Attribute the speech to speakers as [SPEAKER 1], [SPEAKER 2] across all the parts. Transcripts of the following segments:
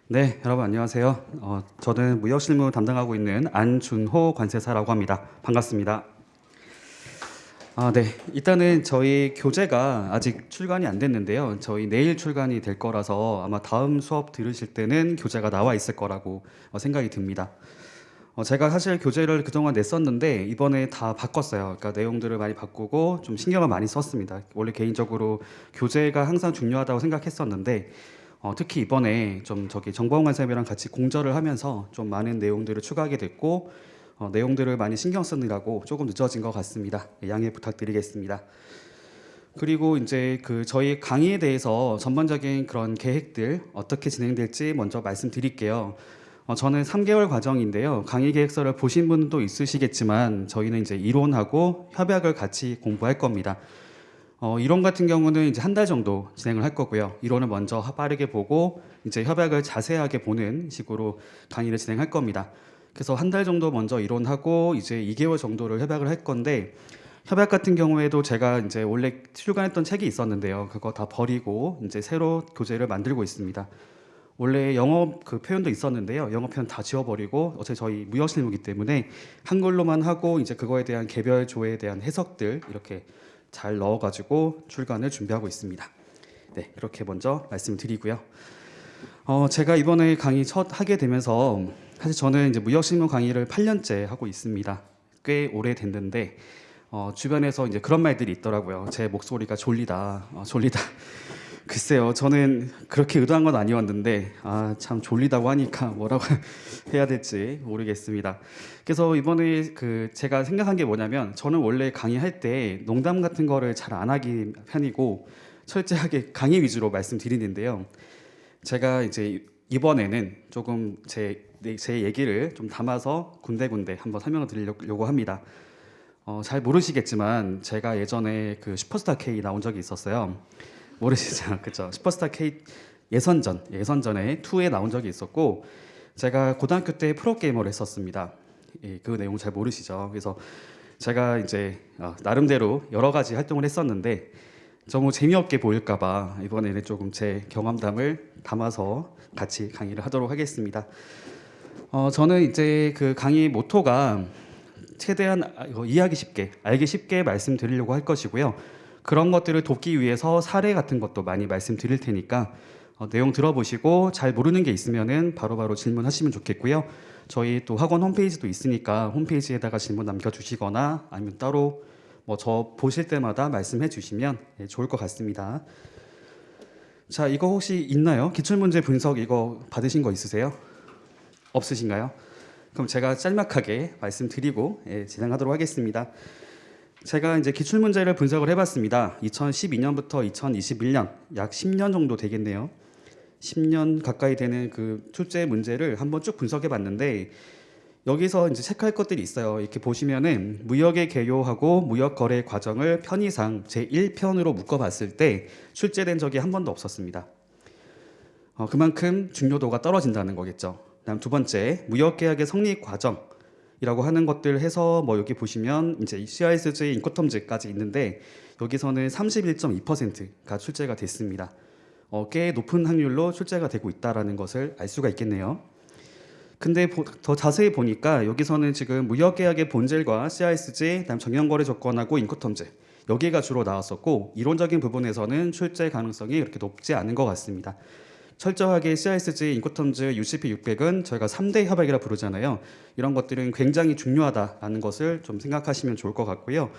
[SPEAKER 1] 네, 여러분 안녕하세요. 저는 무역실무 담당하고 있는 안준호 관세사라고 합니다. 반갑습니다. 네, 일단은 저희 교재가 아직 출간이 안 됐는데요. 저희 내일 출간이 될 거라서 아마 다음 수업 들으실 때는 교재가 나와 있을 거라고 생각이 듭니다. 제가 사실 교재를 그동안 냈었는데 이번에 다 바꿨어요. 그러니까 내용들을 많이 바꾸고 좀 신경을 많이 썼습니다. 원래 개인적으로 교재가 항상 중요하다고 생각했었는데 특히 이번에 좀 저기 정보원 관쌤이랑 같이 공저를 하면서 좀 많은 내용들을 추가하게 됐고 내용들을 많이 신경 쓰느라고 조금 늦어진 것 같습니다. 양해 부탁드리겠습니다. 그리고 이제 그 저희 강의에 대해서 전반적인 그런 계획들 어떻게 진행될지 먼저 말씀드릴게요. 저는 3개월 과정인데요. 강의 계획서를 보신 분도 있으시겠지만 저희는 이제 이론하고 협약을 같이 공부할 겁니다. 이론 같은 경우는 이제 한 달 정도 진행을 할 거고요. 이론을 먼저 빠르게 보고 이제 협약을 자세하게 보는 식으로 강의를 진행할 겁니다. 그래서 한 달 정도 먼저 이론하고 이제 2개월 정도를 협약을 할 건데 협약 같은 경우에도 제가 이제 원래 출간했던 책이 있었는데요. 그거 다 버리고 이제 새로 교재를 만들고 있습니다. 원래 영어 그 표현도 있었는데요. 영어 표현 다 지워버리고 어차피 저희 무역실무기 때문에 한글로만 하고 이제 그거에 대한 개별 조에 대한 해석들 이렇게 잘 넣어가지고 출간을 준비하고 있습니다. 네, 그렇게 먼저 말씀드리고요. 제가 이번에 강의 첫 하게 되면서 사실 저는 이제 무역실무 강의를 8년째 하고 있습니다. 꽤 오래 됐는데 주변에서 이제 그런 말들이 있더라고요. 제 목소리가 졸리다, 졸리다. 글쎄요, 저는 그렇게 의도한 건 아니었는데 참 졸리다고 하니까 뭐라고 해야 될지 모르겠습니다. 그래서 이번에 그 제가 생각한 게 뭐냐면 저는 원래 강의할 때 농담 같은 거를 잘 안 하기 편이고 철저하게 강의 위주로 말씀드리는데요. 제가 이제 이번에는 조금 제 얘기를 좀 담아서 군데군데 한번 설명을 드리려고 합니다. 잘 모르시겠지만 제가 예전에 그 슈퍼스타 K 나온 적이 있었어요. 모르시죠? 그죠? 슈퍼스타 K 예선전에 2에 나온 적이 있었고 제가 고등학교 때 프로게이머를 했었습니다. 그 내용 잘 모르시죠? 그래서 제가 이제 나름대로 여러 가지 활동을 했었는데 너무 재미없게 보일까봐 이번에는 조금 제 경험담을 담아서 같이 강의를 하도록 하겠습니다. 저는 이제 그 강의 모토가 최대한 이해하기 쉽게, 알기 쉽게 말씀드리려고 할 것이고요. 그런 것들을 돕기 위해서 사례 같은 것도 많이 말씀드릴 테니까 내용 들어보시고 잘 모르는 게 있으면은 바로바로 질문하시면 좋겠고요. 저희 또 학원 홈페이지도 있으니까 홈페이지에다가 질문 남겨주시거나 아니면 따로 뭐 저 보실 때마다 말씀해 주시면 좋을 것 같습니다. 자, 이거 혹시 있나요? 기출문제 분석 이거 받으신 거 있으세요? 없으신가요? 그럼 제가 짤막하게 말씀드리고 진행하도록 하겠습니다. 제가 이제 기출문제를 분석을 해봤습니다. 2012년부터 2021년 약 10년 정도 되겠네요. 10년 가까이 되는 그 출제 문제를 한번 쭉 분석해봤는데 여기서 이제 체크할 것들이 있어요. 이렇게 보시면은 무역의 개요하고 무역 거래 과정을 편의상 제1편으로 묶어봤을 때 출제된 적이 한 번도 없었습니다. 그만큼 중요도가 떨어진다는 거겠죠. 그다음 두 번째, 무역계약의 성립 과정이라고 하는 것들 해서 뭐 여기 보시면 이제 CISJ 인코텀즈까지 있는데 여기서는 31.2%가 출제가 됐습니다. 꽤 높은 확률로 출제가 되고 있다라는 것을 알 수가 있겠네요. 근데 더 자세히 보니까 여기서는 지금 무역계약의 본질과 CISJ, 그다음 정형거래 조건하고 인코텀즈 여기가 주로 나왔었고 이론적인 부분에서는 출제 가능성이 그렇게 높지 않은 것 같습니다. 철저하게 CISJ, 인코텀즈, UCP 600은 저희가 3대 협약이라 부르잖아요. 이런 것들은 굉장히 중요하다라는 것을 좀 생각하시면 좋을 것 같고요.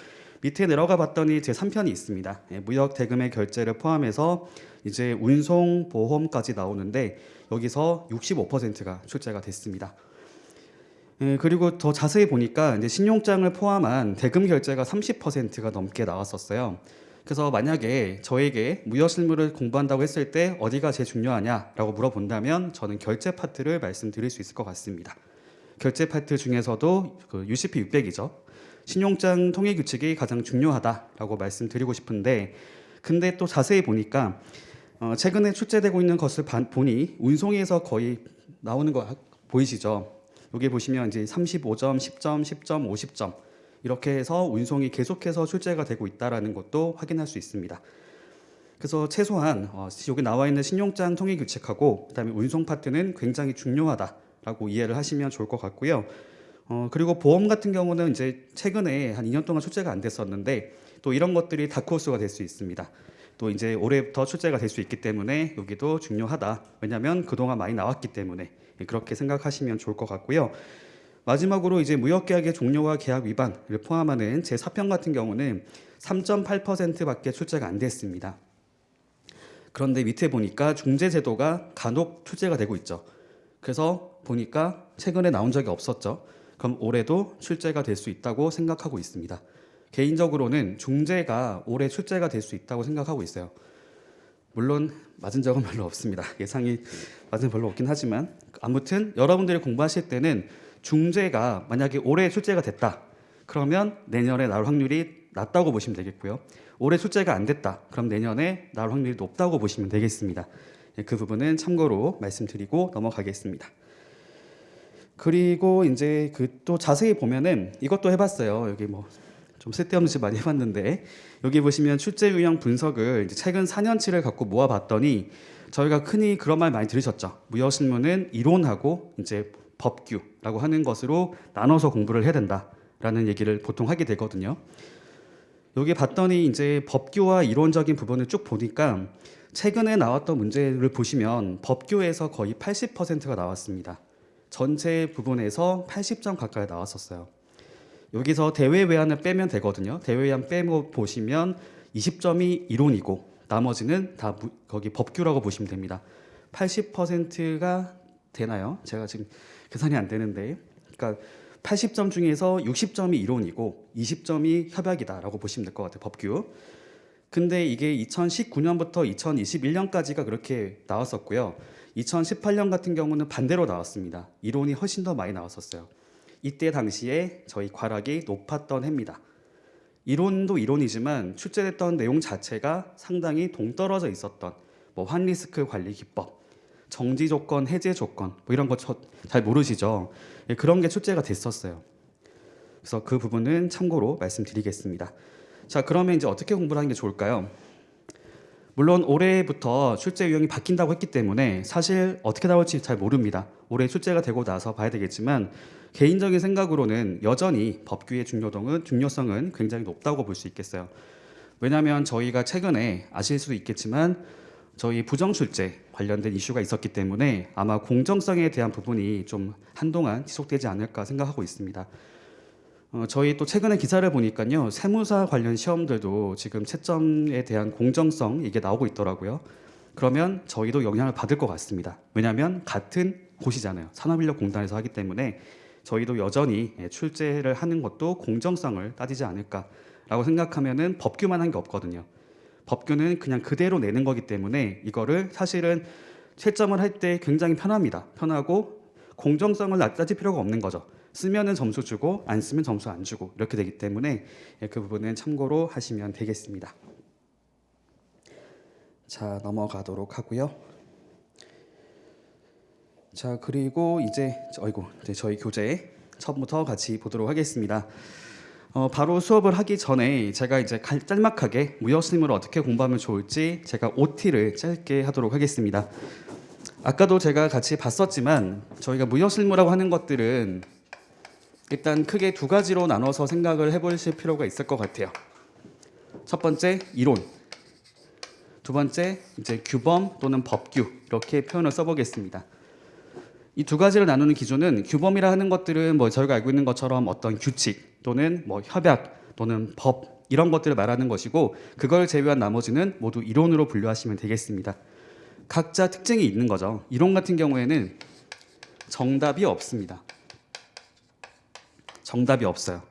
[SPEAKER 1] 밑에 내려가 봤더니 제 3편이 있습니다. 무역 대금의 결제를 포함해서 이제 운송, 보험까지 나오는데 여기서 65%가 출제가 됐습니다. 그리고 더 자세히 보니까 이제 신용장을 포함한 대금 결제가 30%가 넘게 나왔었어요. 그래서 만약에 저에게 무역 실무를 공부한다고 했을 때 어디가 제일 중요하냐라고 물어본다면 저는 결제 파트를 말씀드릴 수 있을 것 같습니다. 결제 파트 중에서도 그 UCP 600이죠. 신용장 통일 규칙이 가장 중요하다라고 말씀드리고 싶은데 근데 또 자세히 보니까 최근에 출제되고 있는 것을 보니 운송에서 거의 나오는 거 보이시죠? 여기 보시면 이제 35점, 10점, 10점, 50점 이렇게 해서 운송이 계속해서 출제가 되고 있다는 것도 확인할 수 있습니다. 그래서 최소한 여기 나와 있는 신용장 통일 규칙하고 그다음에 운송 파트는 굉장히 중요하다라고 이해를 하시면 좋을 것 같고요. 그리고 보험 같은 경우는 이제 최근에 한 2년 동안 출제가 안 됐었는데 또 이런 것들이 다크호스가 될 수 있습니다. 또 이제 올해부터 출제가 될 수 있기 때문에 여기도 중요하다. 왜냐하면 그동안 많이 나왔기 때문에 그렇게 생각하시면 좋을 것 같고요. 마지막으로 이제 무역계약의 종료와 계약 위반을 포함하는 제4편 같은 경우는 3.8%밖에 출제가 안 됐습니다. 그런데 밑에 보니까 중재제도가 간혹 출제가 되고 있죠. 그래서 보니까 최근에 나온 적이 없었죠. 그럼 올해도 출제가 될 수 있다고 생각하고 있습니다. 개인적으로는 중재가 올해 출제가 될 수 있다고 생각하고 있어요. 물론 맞은 적은 별로 없습니다. 예상이 맞은 별로 없긴 하지만 아무튼 여러분들이 공부하실 때는 중재가 만약에 올해 출제가 됐다. 그러면 내년에 나올 확률이 낮다고 보시면 되겠고요. 올해 출제가 안 됐다. 그럼 내년에 나올 확률이 높다고 보시면 되겠습니다. 그 부분은 참고로 말씀드리고 넘어가겠습니다. 그리고 이제 또 자세히 보면은 이것도 해봤어요. 여기 뭐 좀 쓸데없는 짓 많이 해봤는데 여기 보시면 출제 유형 분석을 이제 최근 4년치를 갖고 모아봤더니 저희가 흔히 그런 말 많이 들으셨죠. 무역실무는 이론하고 이제 법규라고 하는 것으로 나눠서 공부를 해야 된다라는 얘기를 보통 하게 되거든요. 여기 봤더니 이제 법규와 이론적인 부분을 쭉 보니까 최근에 나왔던 문제를 보시면 법규에서 거의 80%가 나왔습니다. 전체 부분에서 80점 가까이 나왔었어요. 여기서 대외 외환을 빼면 되거든요. 대외 외환 빼고 보시면 20점이 이론이고 나머지는 다 거기 법규라고 보시면 됩니다. 80%가 되나요? 제가 지금 계산이 안 되는데, 그러니까 80점 중에서 60점이 이론이고 20점이 협약이다라고 보시면 될 것 같아요. 법규. 근데 이게 2019년부터 2021년까지가 그렇게 나왔었고요. 2018년 같은 경우는 반대로 나왔습니다. 이론이 훨씬 더 많이 나왔었어요. 이때 당시에 저희 과락이 높았던 해입니다. 이론도 이론이지만 출제됐던 내용 자체가 상당히 동떨어져 있었던 뭐 환리스크 관리 기법, 정지 조건, 해제 조건 뭐 이런 거 잘 모르시죠? 그런 게 출제가 됐었어요. 그래서 그 부분은 참고로 말씀드리겠습니다. 자, 그러면 이제 어떻게 공부를 하는 게 좋을까요? 물론 올해부터 출제 유형이 바뀐다고 했기 때문에 사실 어떻게 나올지 잘 모릅니다. 올해 출제가 되고 나서 봐야 되겠지만 개인적인 생각으로는 여전히 법규의 중요성은 굉장히 높다고 볼 수 있겠어요. 왜냐하면 저희가 최근에 아실 수도 있겠지만 저희 부정출제 관련된 이슈가 있었기 때문에 아마 공정성에 대한 부분이 좀 한동안 지속되지 않을까 생각하고 있습니다. 저희 또 최근에 기사를 보니까요, 세무사 관련 시험들도 지금 채점에 대한 공정성 이게 나오고 있더라고요. 그러면 저희도 영향을 받을 것 같습니다. 왜냐하면 같은 곳이잖아요. 산업인력공단에서 하기 때문에 저희도 여전히 출제를 하는 것도 공정성을 따지지 않을까라고 생각하면은 법규만 한 게 없거든요. 법규는 그냥 그대로 내는 거기 때문에 이거를 사실은 채점을 할 때 굉장히 편합니다. 편하고 공정성을 따질 필요가 없는 거죠. 쓰면은 점수 주고 안 쓰면 점수 안 주고 이렇게 되기 때문에 그 부분은 참고로 하시면 되겠습니다. 자, 넘어가도록 하고요. 자, 그리고 이제 저희 교재 처음부터 같이 보도록 하겠습니다. 바로 수업을 하기 전에 제가 이제 짤막하게 무역실무를 어떻게 공부하면 좋을지 제가 OT를 짧게 하도록 하겠습니다. 아까도 제가 같이 봤었지만 저희가 무역실무라고 하는 것들은 일단 크게 두 가지로 나눠서 생각을 해보실 필요가 있을 것 같아요. 첫 번째 이론, 두 번째 이제 규범 또는 법규 이렇게 표현을 써보겠습니다. 이 두 가지를 나누는 기준은 규범이라 하는 것들은 뭐 저희가 알고 있는 것처럼 어떤 규칙 또는 뭐 협약 또는 법 이런 것들을 말하는 것이고 그걸 제외한 나머지는 모두 이론으로 분류하시면 되겠습니다. 각자 특징이 있는 거죠. 이론 같은 경우에는 정답이 없습니다. 정답이 없어요.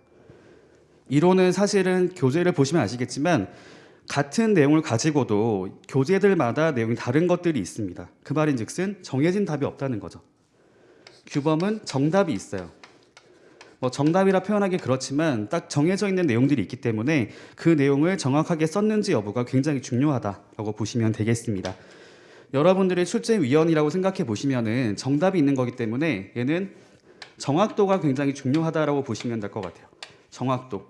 [SPEAKER 1] 이론은 사실은 교재를 보시면 아시겠지만 같은 내용을 가지고도 교재들마다 내용이 다른 것들이 있습니다. 그 말인즉슨 정해진 답이 없다는 거죠. 규범은 정답이 있어요. 뭐 정답이라 표현하기 그렇지만 딱 정해져 있는 내용들이 있기 때문에 그 내용을 정확하게 썼는지 여부가 굉장히 중요하다라고 보시면 되겠습니다. 여러분들의 출제위원이라고 생각해 보시면은 정답이 있는 거기 때문에 얘는 정확도가 굉장히 중요하다라고 보시면 될 것 같아요. 정확도.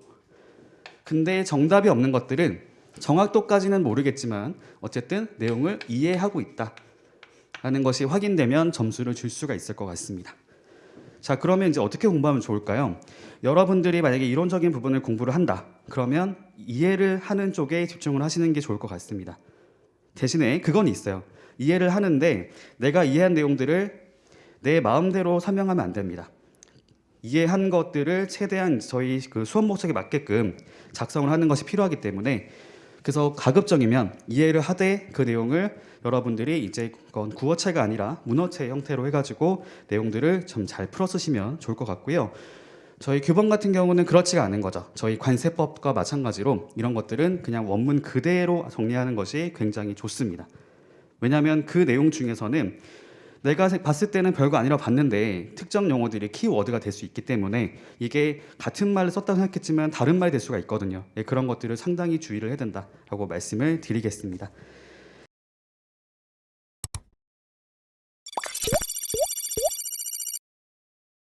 [SPEAKER 1] 근데 정답이 없는 것들은 정확도까지는 모르겠지만 어쨌든 내용을 이해하고 있다라는 것이 확인되면 점수를 줄 수가 있을 것 같습니다. 자, 그러면 이제 어떻게 공부하면 좋을까요? 여러분들이 만약에 이론적인 부분을 공부를 한다. 그러면 이해를 하는 쪽에 집중을 하시는 게 좋을 것 같습니다. 대신에 그건 있어요. 이해를 하는데 내가 이해한 내용들을 내 마음대로 설명하면 안 됩니다. 이해한 것들을 최대한 저희 그 수업 목적에 맞게끔 작성을 하는 것이 필요하기 때문에, 그래서 가급적이면 이해를 하되 그 내용을 여러분들이 이제 그건 구어체가 아니라 문어체 형태로 해가지고 내용들을 좀 잘 풀어 쓰시면 좋을 것 같고요. 저희 교본 같은 경우는 그렇지가 않은 거죠. 저희 관세법과 마찬가지로 이런 것들은 그냥 원문 그대로 정리하는 것이 굉장히 좋습니다. 왜냐하면 그 내용 중에서는 내가 봤을 때는 별거 아니라 봤는데 특정 용어들이 키워드가 될 수 있기 때문에 이게 같은 말을 썼다고 생각했지만 다른 말이 될 수가 있거든요. 예, 그런 것들을 상당히 주의를 해야 된다라고 말씀을 드리겠습니다.